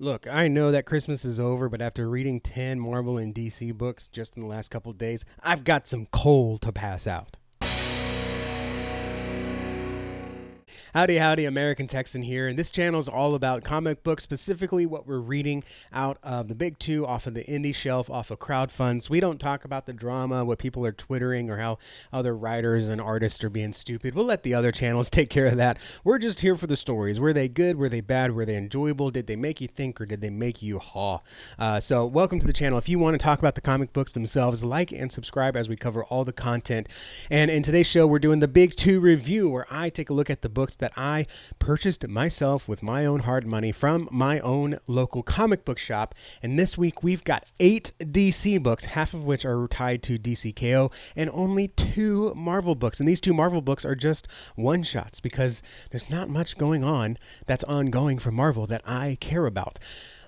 Look, I know that Christmas is over, but after reading 10 Marvel and DC books just in the last couple of days, I've got some coal to pass out. Howdy, howdy, American Texan here, and this channel is all about comic books, specifically what we're reading out of the big two, off of the indie shelf, off of crowdfunds. We don't talk about the drama, what people are twittering, or how other writers and artists are being stupid. We'll let the other channels take care of that. We're just here for the stories. Were they good? Were they bad? Were they enjoyable? Did they make you think, or did they make you haw? So welcome to the channel. If you want to talk about the comic books themselves, like and subscribe as we cover all the content. And in today's show, we're doing the big two review, where I take a look at the books that I purchased myself with my own hard money from my own local comic book shop. And this week we've got 8 DC books, half of which are tied to DCKO, and only 2 Marvel books. And these 2 Marvel books are just one-shots because there's not much going on that's ongoing for Marvel that I care about.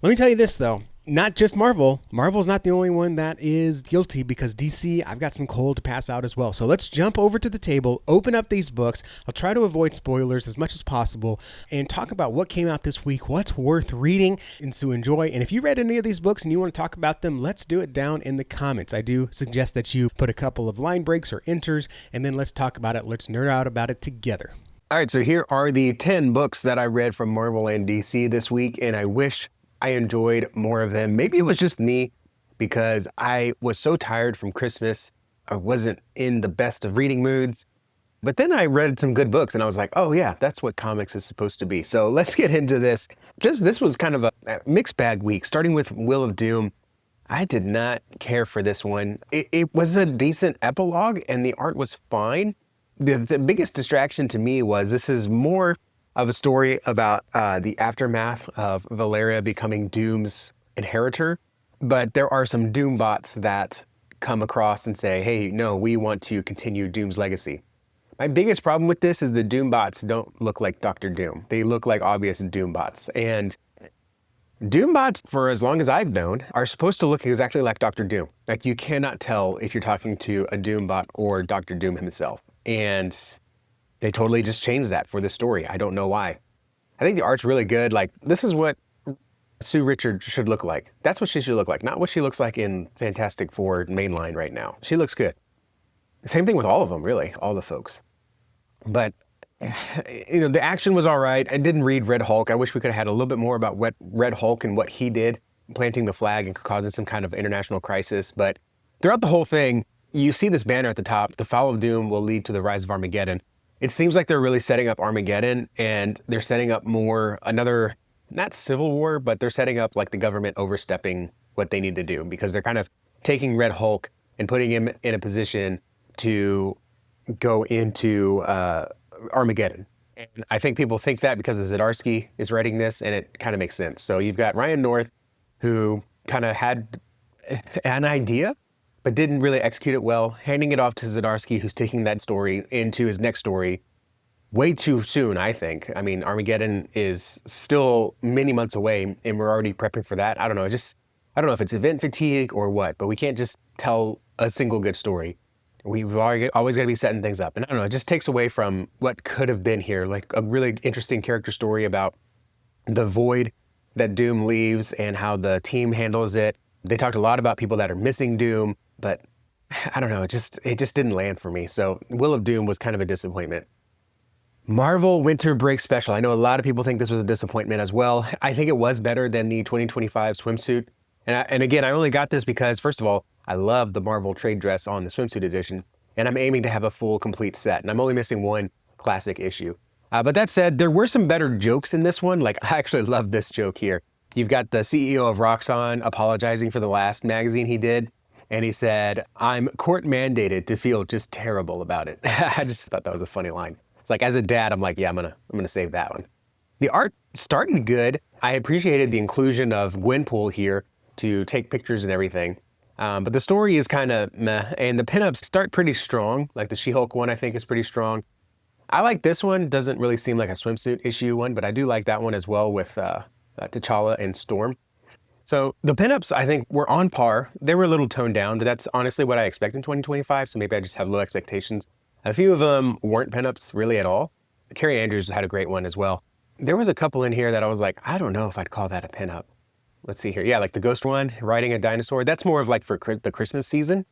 Let me tell you this, though. Not just Marvel. Marvel's not the only one that is guilty, because DC, I've got some coal to pass out as well. So let's jump over to the table, open up these books. I'll try to avoid spoilers as much as possible and talk about what came out this week, what's worth reading and to enjoy. And if you read any of these books and you want to talk about them, let's do it down in the comments. I do suggest that you put a couple of line breaks or enters, and then let's talk about it. Let's nerd out about it together. All right, so here are the 10 books that I read from Marvel and DC this week, and I wish I enjoyed more of them. Maybe it was just me, because I was so tired from Christmas. I wasn't in the best of reading moods. But then I read some good books and I was like, oh yeah, that's what comics is supposed to be. So let's get into this. This was kind of a mixed bag week, starting with Will of Doom. I did not care for this one. It was a decent epilogue and the art was fine. The biggest distraction to me was this is more of a story about the aftermath of Valeria becoming Doom's inheritor. But there are some Doom bots that come across and say, hey, no, we want to continue Doom's legacy. My biggest problem with this is the Doom bots don't look like Dr. Doom. They look like obvious Doom bots. And Doom bots, for as long as I've known, are supposed to look exactly like Dr. Doom. Like, you cannot tell if you're talking to a Doom bot or Dr. Doom himself. And they totally just changed that for the story. I don't know why. I think the art's really good. Like, this is what Sue Richard should look like. That's what she should look like, not what she looks like in Fantastic Four mainline right now. She looks good. Same thing with all of them, really, all the folks. But, the action was all right. I didn't read Red Hulk. I wish we could have had a little bit more about what Red Hulk and what he did, planting the flag and causing some kind of international crisis. But throughout the whole thing, you see this banner at the top, the fall of Doom will lead to the rise of Armageddon. It seems like they're really setting up Armageddon, and they're setting up another, not civil war, but they're setting up like the government overstepping what they need to do, because they're kind of taking Red Hulk and putting him in a position to go into Armageddon. And I think people think that because Zdarsky is writing this, and it kind of makes sense. So you've got Ryan North, who kind of had an idea, but didn't really execute it well, handing it off to Zdarsky, who's taking that story into his next story way too soon, I think. I mean, Armageddon is still many months away, and we're already prepping for that. I don't know. I don't know if it's event fatigue or what, but we can't just tell a single good story. We've always got to be setting things up. And I don't know, it just takes away from what could have been here, like a really interesting character story about the void that Doom leaves and how the team handles it. They talked a lot about people that are missing Doom, but I don't know, it just didn't land for me. So Will of Doom was kind of a disappointment. Marvel Winter Break Special. I know a lot of people think this was a disappointment as well. I think it was better than the 2025 swimsuit. And again, I only got this because, first of all, I love the Marvel trade dress on the swimsuit edition, and I'm aiming to have a full, complete set, and I'm only missing one classic issue. But that said, there were some better jokes in this one. Like, I actually love this joke here. You've got the CEO of Roxxon apologizing for the last magazine he did, and he said, I'm court mandated to feel just terrible about it. I just thought that was a funny line. It's like, as a dad, I'm like, yeah, I'm gonna save that one. The art started good. I appreciated the inclusion of Gwenpool here to take pictures and everything. But the story is kind of meh, and the pinups start pretty strong. Like the She-Hulk one, I think, is pretty strong. I like this one. Doesn't really seem like a swimsuit issue one, but I do like that one as well with T'Challa and Storm. So the pinups, I think, were on par. They were a little toned down, but that's honestly what I expect in 2025, so maybe I just have low expectations. A few of them weren't pinups really at all. Carrie Andrews had a great one as well. There was a couple in here that I was like, I don't know if I'd call that a pinup. let's see here. Yeah, like the ghost one, riding a dinosaur. That's more of like for the Christmas season.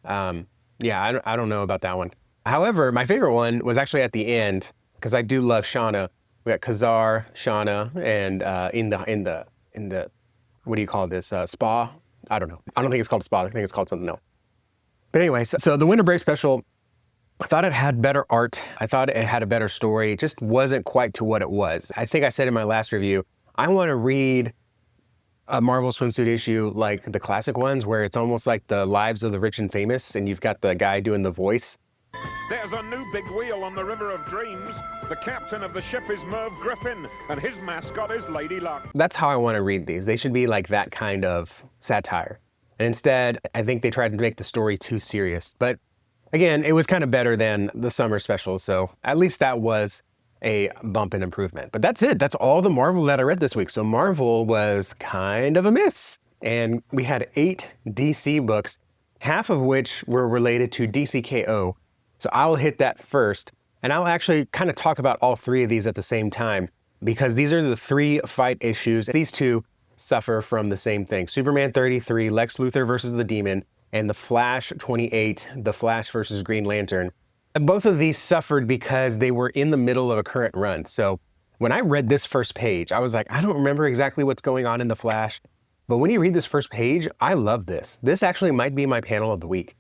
Yeah, I don't know about that one. However, my favorite one was actually at the end because I do love Shauna. We got Khazar, Shauna, and in the what do you call this? Spa? I don't know. I don't think it's called spa. I think it's called something else. But anyway, so the Winter Break special, I thought it had better art. I thought it had a better story. It just wasn't quite to what it was. I think I said in my last review, I want to read a Marvel swimsuit issue like the classic ones where it's almost like the lives of the rich and famous and you've got the guy doing the voice. There's a new big wheel on the River of Dreams. The captain of the ship is Merv Griffin, and his mascot is Lady Luck. That's how I want to read these. They should be like that kind of satire. And instead, I think they tried to make the story too serious. But again, it was kind of better than the summer special, so at least that was a bump in improvement. But that's it. That's all the Marvel that I read this week. So Marvel was kind of a miss. And we had 8 DC books, half of which were related to DCKO. So I'll hit that first. And I'll actually kind of talk about all 3 of these at the same time because these are the 3 fight issues. These 2 suffer from the same thing. Superman 33, Lex Luthor versus the Demon, and The Flash 28, The Flash versus Green Lantern. And both of these suffered because they were in the middle of a current run. So when I read this first page, I was like, I don't remember exactly what's going on in The Flash. But when you read this first page, I love this. This actually might be my panel of the week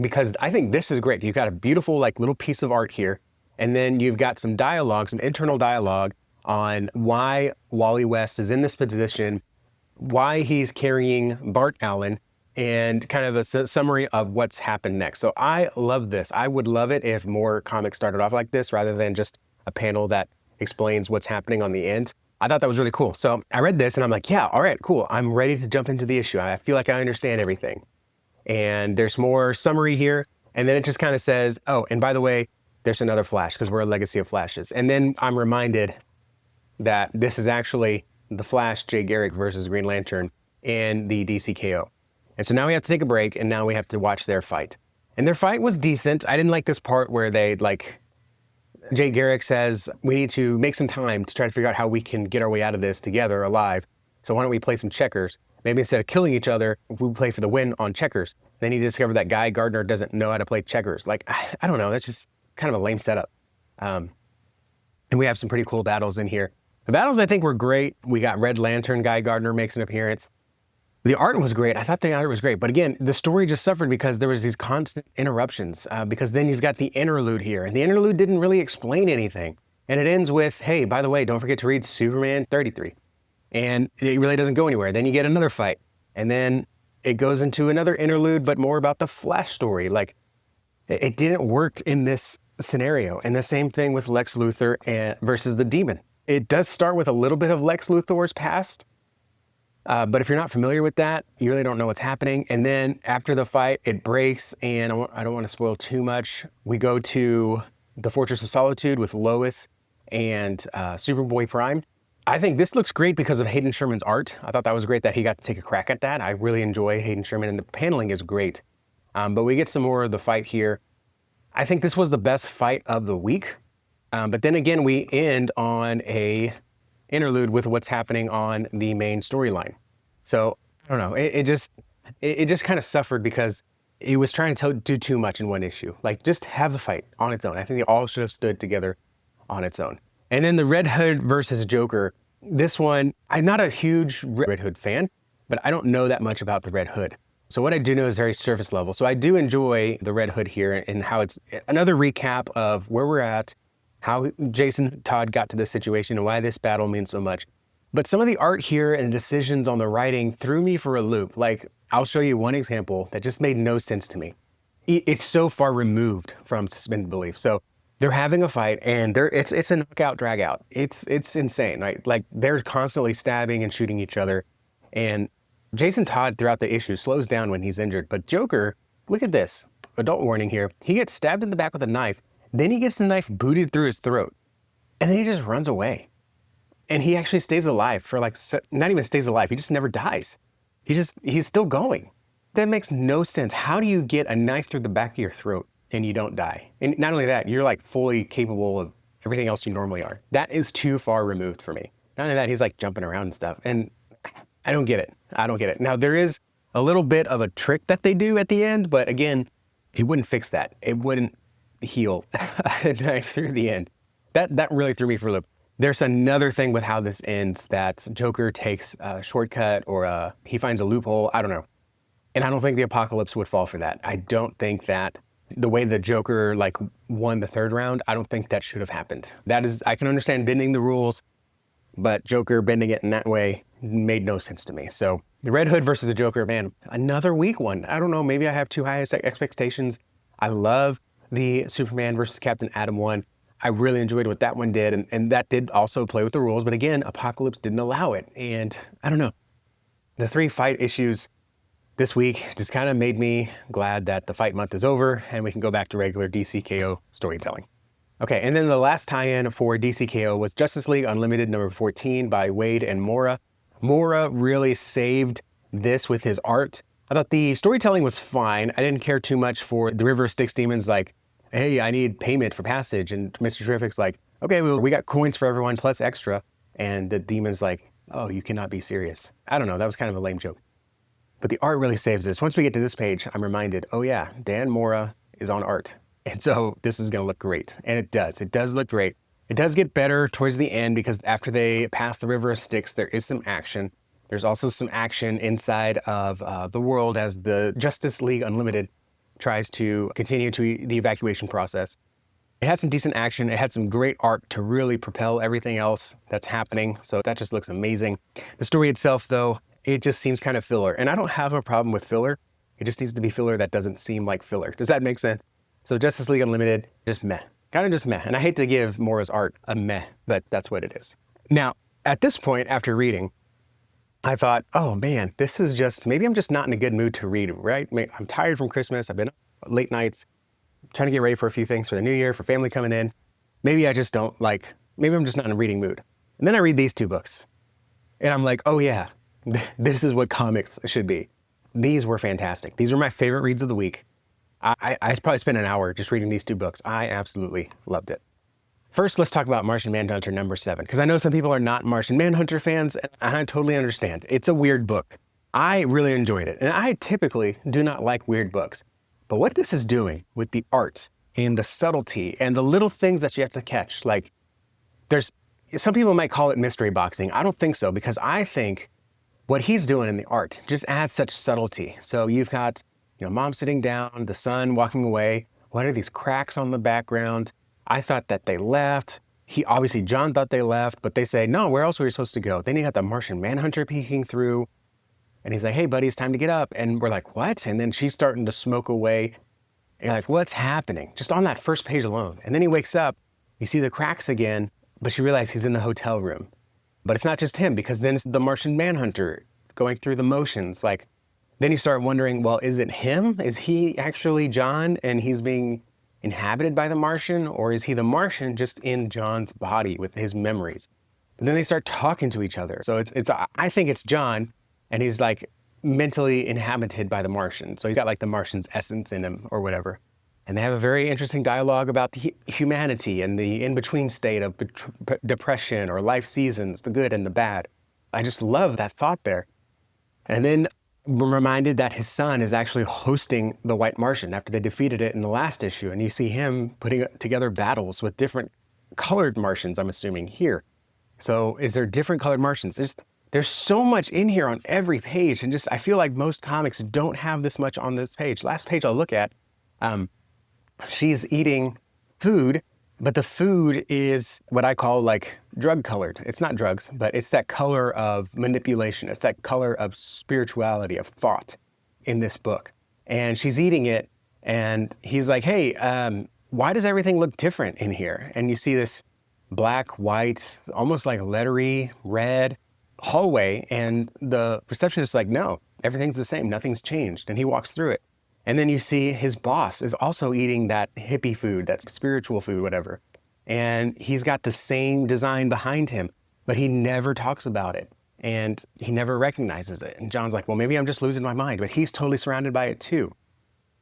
because I think this is great. You've got a beautiful like little piece of art here. And then you've got some dialogue, some internal dialogue on why Wally West is in this position, why he's carrying Bart Allen, and kind of a summary of what's happened next. So I love this. I would love it if more comics started off like this rather than just a panel that explains what's happening on the end. I thought that was really cool. So I read this and I'm like, yeah, all right, cool. I'm ready to jump into the issue. I feel like I understand everything. And there's more summary here. And then it just kind of says, oh, and by the way, there's another Flash because we're a legacy of Flashes. And then I'm reminded that this is actually the Flash, Jay Garrick versus Green Lantern in the DCKO. And so now we have to take a break and now we have to watch their fight. And their fight was decent. I didn't like this part where they Jay Garrick says, we need to make some time to try to figure out how we can get our way out of this together alive. So why don't we play some checkers? Maybe instead of killing each other, we play for the win on checkers. Then you discover that Guy Gardner doesn't know how to play checkers. Like, I don't know. That's just kind of a lame setup. And we have some pretty cool battles in here. The battles I think were great. We got Red Lantern, Guy Gardner makes an appearance. The art was great. I thought the art was great. But again, the story just suffered because there was these constant interruptions because then you've got the interlude here. And the interlude didn't really explain anything. And it ends with, hey, by the way, don't forget to read Superman 33. And it really doesn't go anywhere. Then you get another fight. And then it goes into another interlude, but more about the Flash story. Like, it didn't work in this scenario. And the same thing with Lex Luthor versus the Demon. It does start with a little bit of Lex Luthor's past. But if you're not familiar with that, you really don't know what's happening. And then after the fight, it breaks, and I don't want to spoil too much. We go to the Fortress of Solitude with Lois and Superboy Prime. I think this looks great because of Hayden Sherman's art. I thought that was great that he got to take a crack at that. I really enjoy Hayden Sherman, and the paneling is great. But we get some more of the fight here. I think this was the best fight of the week. But then again, we end on a interlude with what's happening on the main storyline. So I don't know. It just kind of suffered because it was trying to do too much in one issue. Like, just have the fight on its own. I think they all should have stood together on its own. And then the Red Hood versus Joker. This one, I'm not a huge Red Hood fan, but I don't know that much about the Red Hood. So what I do know is very surface level. So I do enjoy the Red Hood here and how it's another recap of where we're at, how Jason Todd got to this situation and why this battle means so much. But some of the art here and decisions on the writing threw me for a loop. Like, I'll show you one example that just made no sense to me. It's so far removed from suspended belief. So they're having a fight and it's a knockout drag out. It's insane, right? Like, they're constantly stabbing and shooting each other. And Jason Todd throughout the issue slows down when he's injured. But Joker, look at this. Adult warning here. He gets stabbed in the back with a knife. Then he gets the knife booted through his throat. And then he just runs away. And he actually stays alive for not even stays alive. He just never dies. He's still going. That makes no sense. How do you get a knife through the back of your throat and you don't die? And not only that, you're like fully capable of everything else you normally are. That is too far removed for me. Not only that, he's like jumping around and stuff. And I don't get it. I don't get it. Now, there is a little bit of a trick that they do at the end, but again, it wouldn't fix that. It wouldn't heal through the end. That really threw me for a loop. There's another thing with how this ends, that Joker takes a shortcut, or he finds a loophole. I don't know. And I don't think the apocalypse would fall for that. I don't think that the way the Joker like won the third round, I don't think that should have happened. That is, I can understand bending the rules, but Joker bending it in that way made no sense to me. So the Red Hood versus the Joker, man, another weak one. I don't know, maybe I have too high expectations. I love the Superman versus Captain Atom one. I really enjoyed what that one did, and that did also play with the rules, but again, Apocalypse didn't allow it. And I don't know, the 3 fight issues this week just kind of made me glad that the fight month is over and we can go back to regular DCKO storytelling. Okay, and then the last tie-in for DCKO was Justice League Unlimited number 14 by Wade and Mora. Mora really saved this with his art. I thought the storytelling was fine. I didn't care too much for the River of Styx demons like, hey, I need payment for passage. And Mr. Terrific's like, okay, well, we got coins for everyone plus extra. And the demon's like, oh, you cannot be serious. I don't know, that was kind of a lame joke. But the art really saves this. Once we get to this page, I'm reminded, oh yeah, Dan Mora is on art. And so this is gonna look great. And it does look great. It does get better towards the end because after they pass the River of Styx, there is some action. There's also some action inside of the world as the Justice League Unlimited tries to continue to the evacuation process. It had some decent action. It had some great art to really propel everything else that's happening. So that just looks amazing. The story itself, though, it just seems kind of filler. And I don't have a problem with filler. It just needs to be filler that doesn't seem like filler. Does that make sense? So Justice League Unlimited, just meh. Kind of just meh. And I hate to give Mora's art a meh, but that's what it is. Now, at this point, after reading, I thought, oh man, this is just, maybe I'm just not in a good mood to read, right? I'm tired from Christmas. I've been up late nights, trying to get ready for a few things for the new year, for family coming in. Maybe I just don't like, maybe I'm just not in a reading mood. And then I read these 2 books and I'm like, oh yeah, this is what comics should be. These were fantastic. These were my favorite reads of the week. I probably spent an hour just reading these 2 books. I absolutely loved it. First, let's talk about Martian Manhunter number 7, because I know some people are not Martian Manhunter fans, and I totally understand. It's a weird book. I really enjoyed it, and I typically do not like weird books. But what this is doing with the art and the subtlety and the little things that you have to catch, like some people might call it mystery boxing. I don't think so, because I think what he's doing in the art just adds such subtlety. So you've got, mom sitting down, the son walking away. What are these cracks on the background? I thought that they left. John thought they left, but they say, no, where else were we supposed to go? Then you got the Martian Manhunter peeking through, and he's like, hey, buddy, it's time to get up. And we're like, what? And then she's starting to smoke away. And you're like, what's happening? Just on that first page alone. And then he wakes up, you see the cracks again, but she realizes he's in the hotel room. But it's not just him, because then it's the Martian Manhunter going through the motions. Like, then you start wondering, well, is it him? Is he actually John and he's being inhabited by the Martian, or is he the Martian just in John's body with his memories? And then they start talking to each other. So I think it's John, and he's like mentally inhabited by the Martian. So he's got like the Martian's essence in him or whatever. And they have a very interesting dialogue about the humanity and the in-between state of depression or life seasons, the good and the bad. I just love that thought there. And then we're reminded that his son is actually hosting the White Martian after they defeated it in the last issue. And you see him putting together battles with different colored Martians, I'm assuming, here. So is there different colored Martians? There's so much in here on every page. And I feel like most comics don't have this much on this page. Last page I'll look at, she's eating food, but the food is what I call like drug colored. It's not drugs, but it's that color of manipulation. It's that color of spirituality, of thought in this book. And she's eating it, and he's like, hey, why does everything look different in here? And you see this black, white, almost like lettery, red hallway, and the receptionist is like, no, everything's the same. Nothing's changed. And he walks through it. And then you see his boss is also eating that hippie food, that spiritual food, whatever. And he's got the same design behind him, but he never talks about it. And he never recognizes it. And John's like, well, maybe I'm just losing my mind, but he's totally surrounded by it too.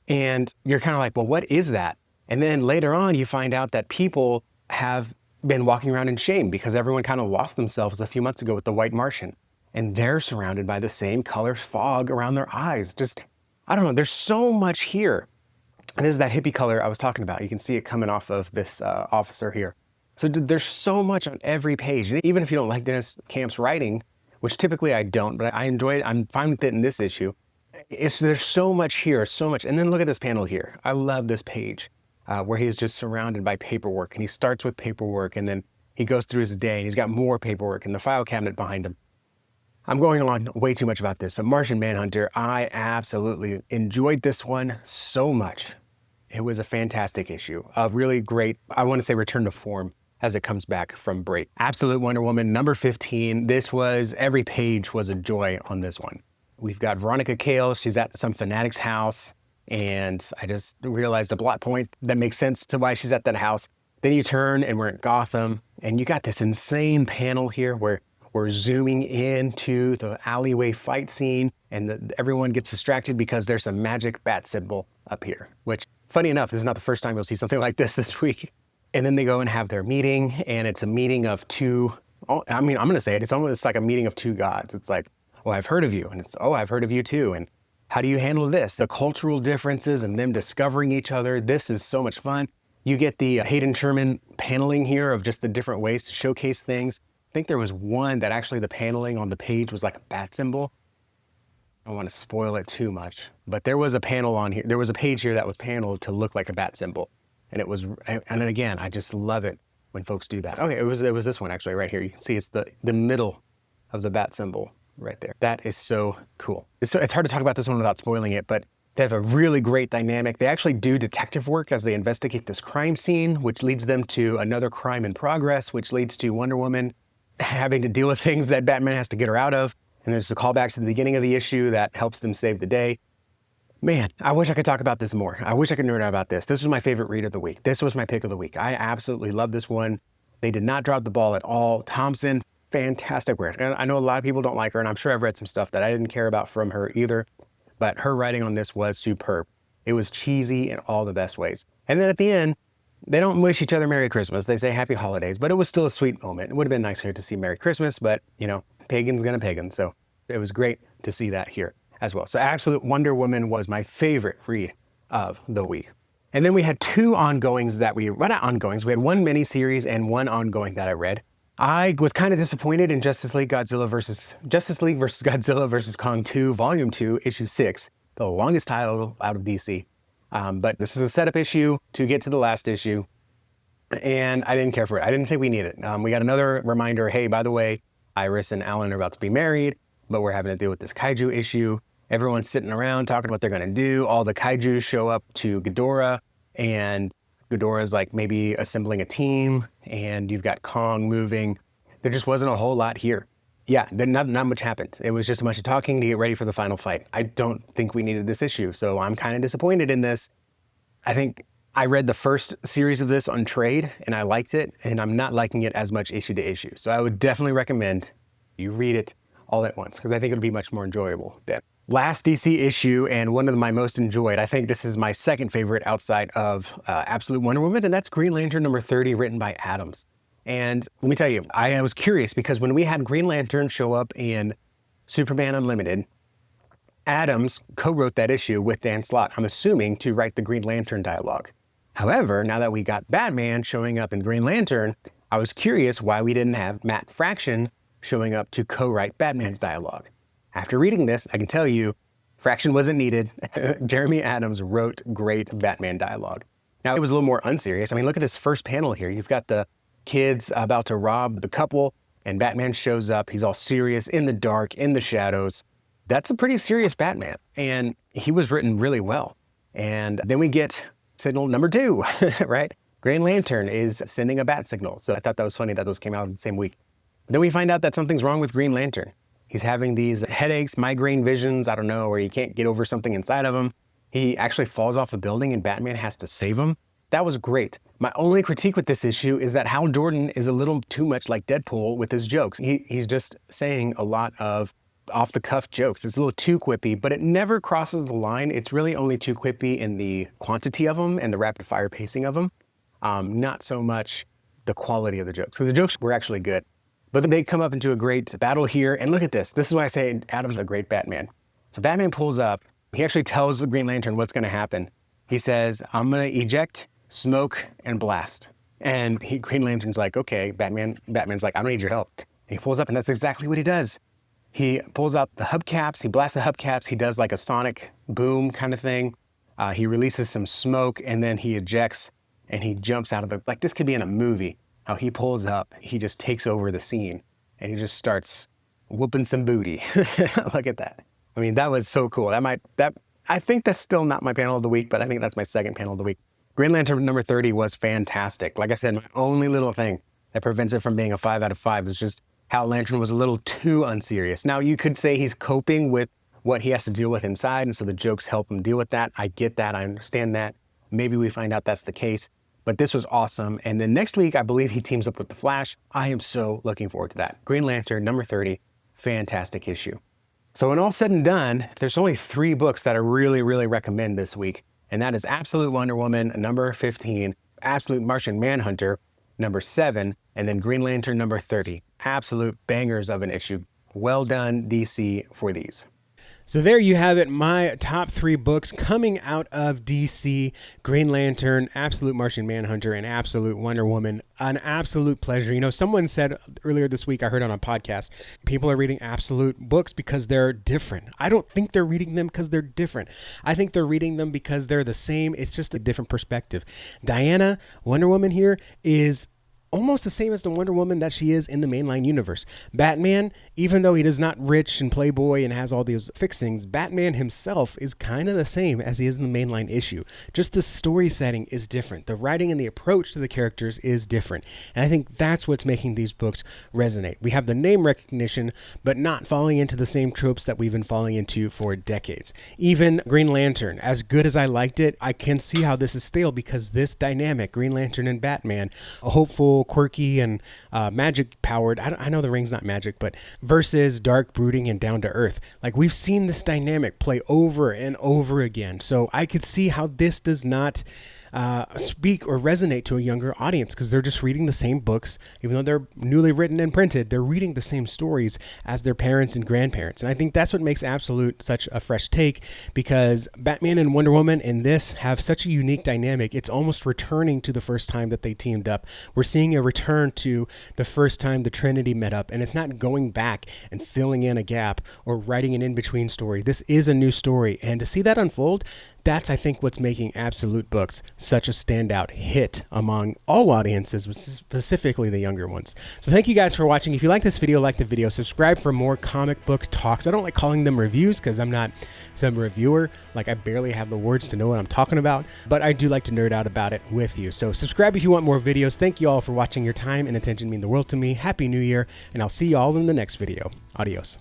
And you're kind of like, well, what is that? And then later on, you find out that people have been walking around in shame because everyone kind of lost themselves a few months ago with the White Martian. and they're surrounded by the same color fog around their eyes. Just, I don't know, there's so much here. And this is that hippie color I was talking about. You can see it coming off of this officer here. So there's so much on every page. And even if you don't like Dennis Camp's writing, which typically I don't, but I enjoy it, I'm fine with it in this issue. There's so much here, so much. And then look at this panel here. I love this page where he's just surrounded by paperwork. And he starts with paperwork, and then he goes through his day, and he's got more paperwork in the file cabinet behind him. I'm going on way too much about this, but Martian Manhunter, I absolutely enjoyed this one so much. It was a fantastic issue, a really great, I want to say, return to form as it comes back from break. Absolute Wonder Woman, number 15. Every page was a joy on this one. We've got Veronica Cale. She's at some fanatic's house, and I just realized a plot point that makes sense to why she's at that house. Then you turn and we're in Gotham, and you got this insane panel here where we're zooming into the alleyway fight scene, and everyone gets distracted because there's a magic bat symbol up here, which, funny enough, this is not the first time you'll see something like this week. And then they go and have their meeting, and it's a meeting of two, I'm going to say it, it's almost like a meeting of two gods. It's like, oh, I've heard of you, and it's, oh, I've heard of you too, and how do you handle this? The cultural differences and them discovering each other. This is so much fun. You get the Hayden Sherman paneling here of just the different ways to showcase things. I think there was one that actually the paneling on the page was like a bat symbol. I don't want to spoil it too much, but there was a panel on here. There was a page here that was paneled to look like a bat symbol. And then again, I just love it when folks do that. Okay, it was this one actually right here. You can see it's the middle of the bat symbol right there. That is so cool. It's hard to talk about this one without spoiling it, but they have a really great dynamic. They actually do detective work as they investigate this crime scene, which leads them to another crime in progress, which leads to Wonder Woman having to deal with things that Batman has to get her out of. And there's the callbacks to the beginning of the issue that helps them save the day. Man, I wish I could talk about this more. I wish I could nerd out about this. This was my favorite read of the week. This was my pick of the week. I absolutely love this one. They did not drop the ball at all. Thompson, fantastic work. And I know a lot of people don't like her, and I'm sure I've read some stuff that I didn't care about from her either, but her writing on this was superb. It was cheesy in all the best ways. And then at the end, they don't wish each other Merry Christmas. They say Happy Holidays, but it was still a sweet moment. It would have been nicer to see Merry Christmas, but pagan's gonna pagan. So it was great to see that here as well. So Absolute Wonder Woman was my favorite read of the week. And then we had two ongoings that we had one mini-series and one ongoing that I read. I was kind of disappointed in Justice League versus Godzilla versus Kong 2, Volume 2, Issue 6, the longest title out of DC. But this was a setup issue to get to the last issue, and I didn't care for it. I didn't think we needed it. We got another reminder, hey, by the way, Iris and Alan are about to be married, but we're having to deal with this kaiju issue. Everyone's sitting around talking about what they're going to do. All the kaiju show up to Ghidorah, and Ghidorah's like maybe assembling a team, and you've got Kong moving. There just wasn't a whole lot here. Yeah, not much happened. It was just a bunch of talking to get ready for the final fight. I don't think we needed this issue, so I'm kind of disappointed in this. I think I read the first series of this on trade, and I liked it, and I'm not liking it as much issue to issue. So I would definitely recommend you read it all at once, because I think it'll be much more enjoyable then. Last DC issue, and one of my most enjoyed, I think this is my second favorite outside of Absolute Wonder Woman, and that's Green Lantern number 30, written by Adams. And let me tell you, I was curious because when we had Green Lantern show up in Superman Unlimited, Adams co-wrote that issue with Dan Slott, I'm assuming to write the Green Lantern dialogue. However, now that we got Batman showing up in Green Lantern, I was curious why we didn't have Matt Fraction showing up to co-write Batman's dialogue. After reading this, I can tell you, Fraction wasn't needed. Jeremy Adams wrote great Batman dialogue. Now, it was a little more unserious. I mean, look at this first panel here. You've got the kids about to rob the couple, and Batman shows up. He's all serious, in the dark, in the shadows. That's a pretty serious Batman, and he was written really well. And then we get signal number 2, right? Green Lantern is sending a bat signal. So I thought that was funny that those came out in the same week. Then we find out that something's wrong with Green Lantern. He's having these headaches, migraine visions, I don't know, where he can't get over something inside of him. He actually falls off a building and Batman has to save him. That was great. My only critique with this issue is that Hal Jordan is a little too much like Deadpool with his jokes. He's just saying a lot of off-the-cuff jokes. It's a little too quippy, but it never crosses the line. It's really only too quippy in the quantity of them and the rapid-fire pacing of them, not so much the quality of the jokes. So the jokes were actually good. But they come up into a great battle here. And look at this. This is why I say Adam's a great Batman. So Batman pulls up. He actually tells the Green Lantern what's going to happen. He says, I'm going to eject, smoke, and blast. And Green Lantern's like, okay, Batman's like, I don't need your help. And he pulls up, and that's exactly what he does. He pulls out the hubcaps. He blasts the hubcaps. He does like a sonic boom kind of thing. He releases some smoke, and then he ejects, and he jumps out of it. Like, this could be in a movie. How he pulls up, he just takes over the scene, and he just starts whooping some booty. Look at that. I mean, that was so cool. I think that's still not my panel of the week, but I think that's my second panel of the week. Green Lantern number 30 was fantastic. Like I said, my only little thing that prevents it from being a 5 out of 5 is just how Lantern was a little too unserious. Now, you could say he's coping with what he has to deal with inside, and so the jokes help him deal with that. I get that. I understand that. Maybe we find out that's the case, but this was awesome. And then next week, I believe he teams up with the Flash. I am so looking forward to that. Green Lantern number 30, fantastic issue. So when all said and done, there's only 3 books that I really, really recommend this week. And that is Absolute Wonder Woman, number 15, Absolute Martian Manhunter, number 7, and then Green Lantern number 30. Absolute bangers of an issue. Well done, DC, for these. So there you have it, my top 3 books coming out of DC: Green Lantern, Absolute Martian Manhunter, and Absolute Wonder Woman. An absolute pleasure. You know, someone said earlier this week, I heard on a podcast, people are reading Absolute books because they're different. I don't think they're reading them because they're different. I think they're reading them because they're the same. It's just a different perspective. Diana, Wonder Woman here, is almost the same as the Wonder Woman that she is in the mainline universe. Batman, even though he is not rich and playboy and has all these fixings, Batman himself is kind of the same as he is in the mainline issue. Just the story setting is different. The writing and the approach to the characters is different. And I think that's what's making these books resonate. We have the name recognition, but not falling into the same tropes that we've been falling into for decades. Even Green Lantern, as good as I liked it, I can see how this is stale because this dynamic, Green Lantern and Batman, a hopeful, quirky, and magic powered, I know the ring's not magic, but versus dark, brooding, and down to earth. Like, we've seen this dynamic play over and over again. So I could see how this does not speak or resonate to a younger audience because they're just reading the same books. Even though they're newly written and printed, they're reading the same stories as their parents and grandparents. And I think that's what makes Absolute such a fresh take, because Batman and Wonder Woman in this have such a unique dynamic. It's almost returning to the first time that they teamed up. We're seeing a return to the first time the Trinity met up, and it's not going back and filling in a gap or writing an in-between story. This is a new story, and to see that unfold, that's, I think, what's making Absolute books such a standout hit among all audiences, specifically the younger ones. So thank you guys for watching. If you like this video, like the video, subscribe for more comic book talks. I don't like calling them reviews because I'm not some reviewer. Like, I barely have the words to know what I'm talking about, but I do like to nerd out about it with you. So subscribe if you want more videos. Thank you all for watching. Your time and attention mean the world to me. Happy New Year, and I'll see you all in the next video. Adios.